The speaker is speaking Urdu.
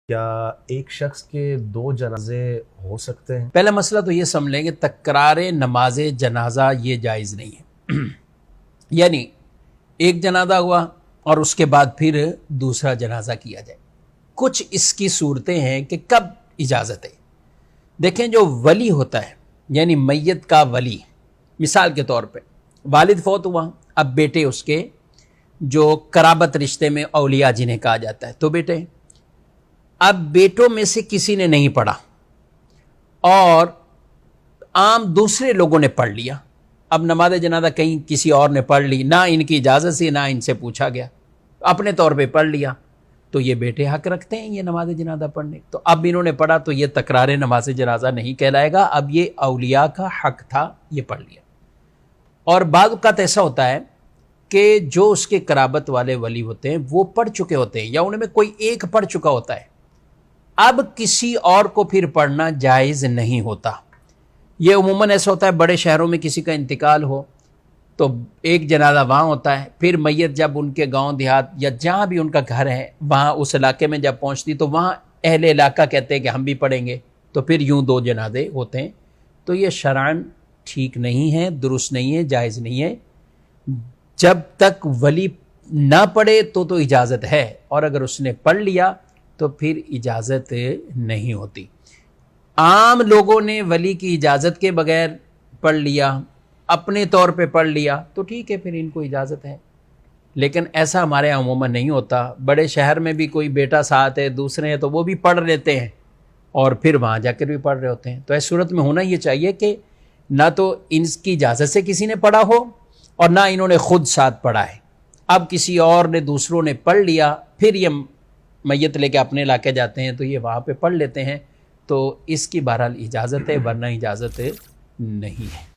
کیا ایک شخص کے دو جنازے ہو سکتے ہیں؟ پہلا مسئلہ تو یہ سمجھ لیں کہ تکرار نماز جنازہ یہ جائز نہیں ہے یعنی ایک جنازہ ہوا اور اس کے بعد پھر دوسرا جنازہ کیا جائے۔ کچھ اس کی صورتیں ہیں کہ کب اجازت ہے۔ دیکھیں جو ولی ہوتا ہے یعنی میت کا ولی، مثال کے طور پہ والد فوت ہوا، اب بیٹے اس کے جو قرابت رشتے میں اولیاء جنہیں کہا جاتا ہے تو بیٹے، اب بیٹوں میں سے کسی نے نہیں پڑھا اور عام دوسرے لوگوں نے پڑھ لیا، اب نماز جنازہ کہیں کسی اور نے پڑھ لی، نہ ان کی اجازت سے نہ ان سے پوچھا گیا، اپنے طور پہ پڑھ لیا، تو یہ بیٹے حق رکھتے ہیں یہ نماز جنازہ پڑھنے۔ تو اب انہوں نے پڑھا تو یہ تکرار نماز جنازہ نہیں کہلائے گا، اب یہ اولیاء کا حق تھا، یہ پڑھ لیا۔ اور بعض اوقات ایسا ہوتا ہے کہ جو اس کے قرابت والے ولی ہوتے ہیں وہ پڑھ چکے ہوتے ہیں یا ان میں کوئی ایک پڑھ چکا ہوتا ہے، اب کسی اور کو پھر پڑھنا جائز نہیں ہوتا۔ یہ عموماً ایسا ہوتا ہے بڑے شہروں میں کسی کا انتقال ہو تو ایک جنازہ وہاں ہوتا ہے، پھر میت جب ان کے گاؤں دیہات یا جہاں بھی ان کا گھر ہے وہاں اس علاقے میں جب پہنچتی تو وہاں اہل علاقہ کہتے ہیں کہ ہم بھی پڑھیں گے، تو پھر یوں دو جنازے ہوتے ہیں۔ تو یہ شرعاً ٹھیک نہیں ہے، درست نہیں ہے، جائز نہیں ہے۔ جب تک ولی نہ پڑھے تو اجازت ہے، اور اگر اس نے پڑھ لیا تو پھر اجازت نہیں ہوتی۔ عام لوگوں نے ولی کی اجازت کے بغیر پڑھ لیا، اپنے طور پہ پڑھ لیا تو ٹھیک ہے، پھر ان کو اجازت ہے، لیکن ایسا ہمارے یہاں عموماً نہیں ہوتا۔ بڑے شہر میں بھی کوئی بیٹا ساتھ ہے، دوسرے ہیں تو وہ بھی پڑھ لیتے ہیں اور پھر وہاں جا کر بھی پڑھ رہے ہوتے ہیں۔ تو اس صورت میں ہونا یہ چاہیے کہ نہ تو ان کی اجازت سے کسی نے پڑھا ہو اور نہ انہوں نے خود ساتھ پڑھا ہے، اب کسی اور نے دوسروں نے پڑھ لیا، پھر یہ میت لے کے اپنے علاقے جاتے ہیں تو یہ وہاں پہ پڑھ لیتے ہیں، تو اس کی بہرحال اجازت ہے، ورنہ اجازت نہیں ہے۔